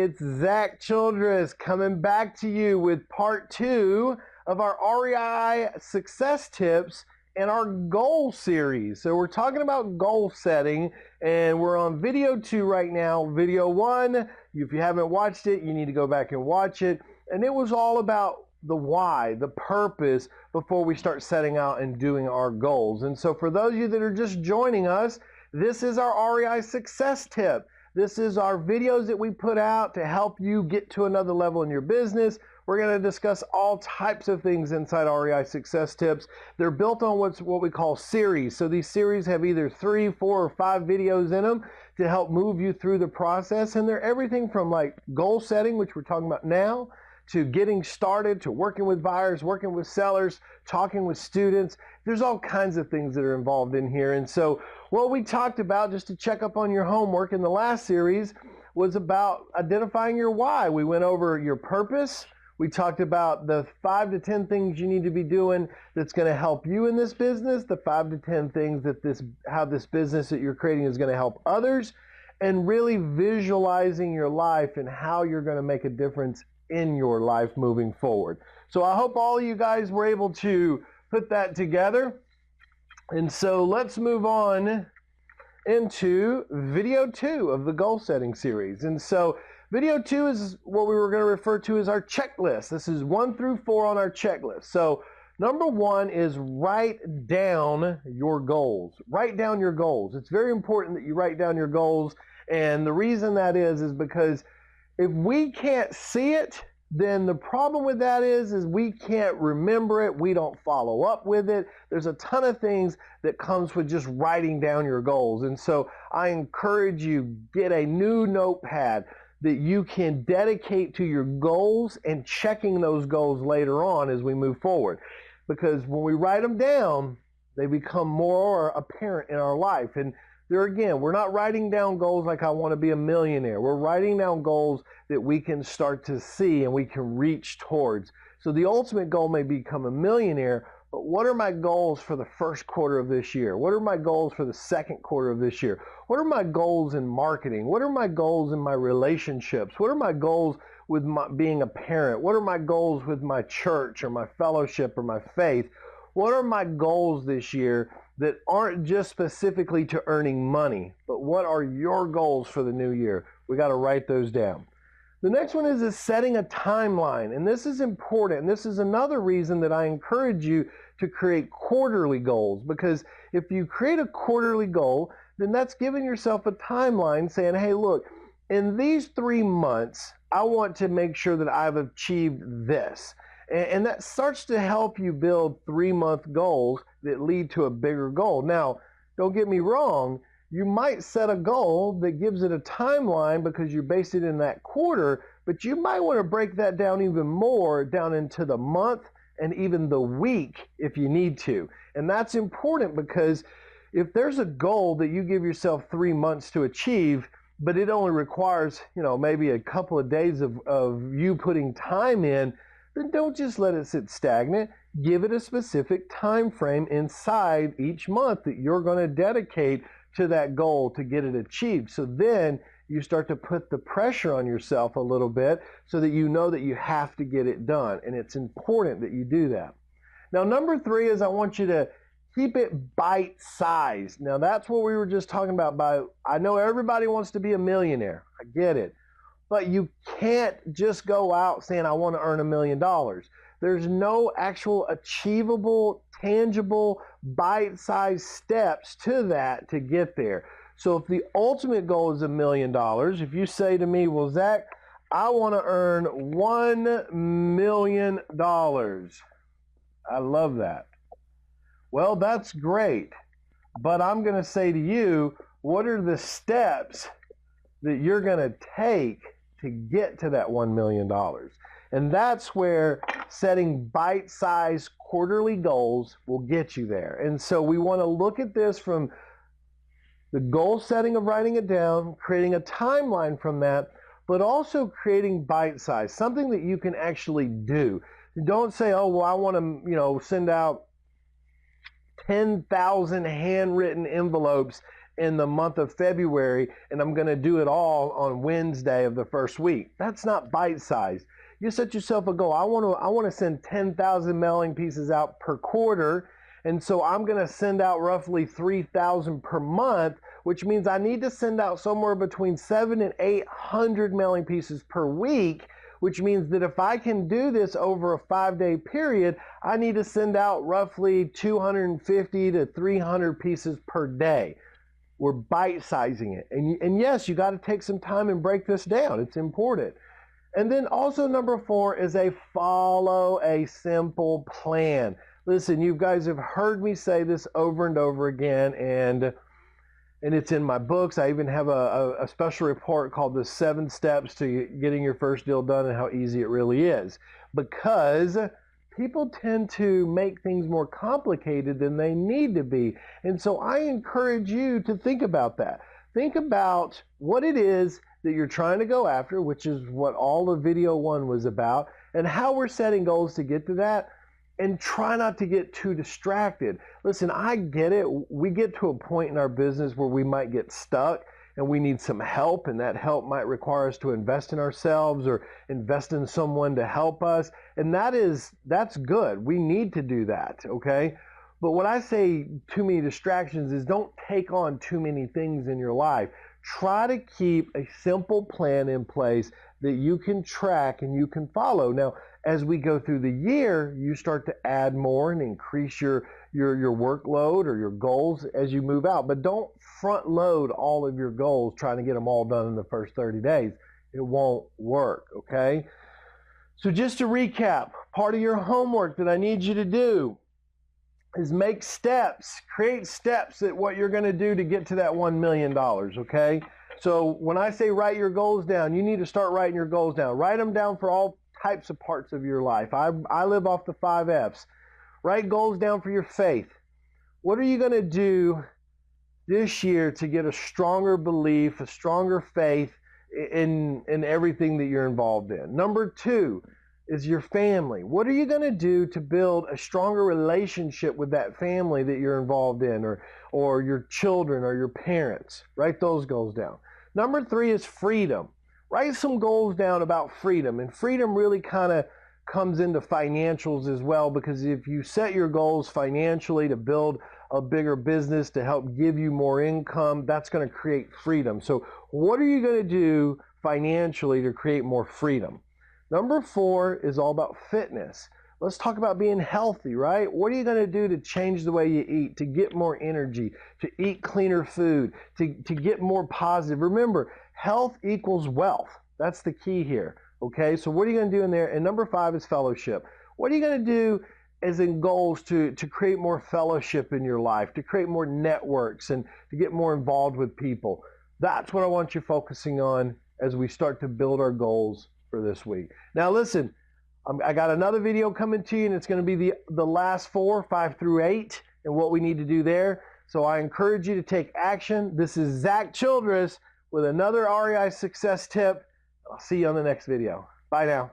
it's Zack Childress coming back to you with part 2 of our REI success tips and our goal series. So we're talking about goal setting, and we're on video 2 right now. Video 1, if you haven't watched it, you need to go back and watch it. And it was all about the why, the purpose, before we start setting out and doing our goals. And so for those of you that are just joining us, this is our REI success tip. This is our videos that we put out to help you get to another level in your business. We're going to discuss all types of things inside REI success tips. They're built on what we call series. So these series have either 3, 4, or 5 videos in them to help move you through the process. And they're everything from like goal setting, which we're talking about now, to getting started, to working with buyers, working with sellers, talking with students. There's all kinds of things that are involved in here. And so what we talked about, just to check up on your homework in the last series, was about identifying your why. We went over your purpose. We talked about the 5 to 10 things you need to be doing that's going to help you in this business, the 5 to 10 things that how this business that you're creating is going to help others, and really visualizing your life and how you're going to make a difference in your life moving forward. So I hope all of you guys were able to put that together. And so let's move on into video 2 of the goal setting series. And so video 2 is what we were going to refer to as our checklist. This is 1 through 4 on our checklist. So number 1 is write down your goals. Write down your goals. It's very important that you write down your goals. And the reason that is because if we can't see it, then the problem with that is we can't remember it. We don't follow up with it. There's a ton of things that comes with just writing down your goals. And so I encourage you, get a new notepad that you can dedicate to your goals and checking those goals later on as we move forward. Because when we write them down, they become more apparent in our life. And there again, we're not writing down goals like I want to be a millionaire. We're writing down goals that we can start to see and we can reach towards. So the ultimate goal may become a millionaire, but what are my goals for the first quarter of this year? What are my goals for the second quarter of this year? What are my goals in marketing? What are my goals in my relationships? What are my goals with being a parent? What are my goals with my church or my fellowship or my faith? What are my goals this year that aren't just specifically to earning money, but what are your goals for the new year? We got to write those down. The next one is setting a timeline, and this is important. And this is another reason that I encourage you to create quarterly goals, because if you create a quarterly goal, then that's giving yourself a timeline saying, hey, look, in these 3 months, I want to make sure that I've achieved this. And that starts to help you build 3-month goals that lead to a bigger goal. Now, don't get me wrong, you might set a goal that gives it a timeline because you base it in that quarter, but you might want to break that down even more down into the month and even the week if you need to. And that's important because if there's a goal that you give yourself 3 months to achieve, but it only requires, maybe a couple of days of you putting time in, then don't just let it sit stagnant. Give it a specific time frame inside each month that you're going to dedicate to that goal to get it achieved. So then you start to put the pressure on yourself a little bit so that you know that you have to get it done. And it's important that you do that. Now, number 3 is I want you to keep it bite-sized. Now, that's what we were just talking about. I know everybody wants to be a millionaire. I get it. But you can't just go out saying, I want to earn $1 million. There's no actual achievable, tangible, bite-sized steps to that to get there. So if the ultimate goal is $1 million, if you say to me, well, Zach, I want to earn $1 million. I love that. Well, that's great. But I'm going to say to you, what are the steps that you're going to take to get to that $1 million? And that's where setting bite-sized quarterly goals will get you there. And so we want to look at this from the goal setting of writing it down, creating a timeline from that, but also creating bite-size, something that you can actually do. Don't say, oh, well, I want to, send out 10,000 handwritten envelopes in the month of February, and I'm going to do it all on Wednesday of the first week. That's not bite-sized. You set yourself a goal. I want to send 10,000 mailing pieces out per quarter, and so I'm going to send out roughly 3,000 per month, which means I need to send out somewhere between 700 and 800 mailing pieces per week, which means that if I can do this over a 5-day period, I need to send out roughly 250 to 300 pieces per day. We're bite-sizing it. And yes, you got to take some time and break this down. It's important. And then also number 4 is follow a simple plan. Listen, you guys have heard me say this over and over again, and it's in my books. I even have a special report called the 7 Steps to Getting Your First Deal Done and how easy it really is. Because people tend to make things more complicated than they need to be. And so I encourage you to think about that. Think about what it is that you're trying to go after, which is what all of video 1 was about, and how we're setting goals to get to that. And try not to get too distracted. Listen, I get it. We get to a point in our business where we might get stuck and we need some help, and that help might require us to invest in ourselves or invest in someone to help us. And that's good. We need to do that, okay? But what I say too many distractions is don't take on too many things in your life. Try to keep a simple plan in place that you can track and you can follow. Now, as we go through the year, you start to add more and increase your workload or your goals as you move out. But don't front load all of your goals trying to get them all done in the first 30 days. It won't work, okay? So just to recap, part of your homework that I need you to do is make steps, create steps at what you're going to do to get to that $1 million, okay? So when I say write your goals down, you need to start writing your goals down. Write them down for all types of parts of your life. I live off the 5 F's. Write goals down for your faith. What are you going to do this year to get a stronger belief, a stronger faith in everything that you're involved in? Number 2 is your family. What are you going to do to build a stronger relationship with that family that you're involved in, or your children or your parents? Write those goals down. Number 3 is freedom. Write some goals down about freedom. And freedom really kind of comes into financials as well, because if you set your goals financially to build a bigger business to help give you more income, that's going to create freedom. So what are you going to do financially to create more freedom? Number 4 is all about fitness. Let's talk about being healthy, right? What are you going to do to change the way you eat, to get more energy, to eat cleaner food, to get more positive? Remember, health equals wealth. That's the key here, okay? So what are you going to do in there? And number 5 is fellowship. What are you going to do as in goals to create more fellowship in your life, to create more networks and to get more involved with people? That's what I want you focusing on as we start to build our goals for this week. Now listen, I got another video coming to you, and it's going to be the last 4, 5 through 8, and what we need to do there. So I encourage you to take action. This is Zack Childress with another REI success tip. I'll see you on the next video. Bye now.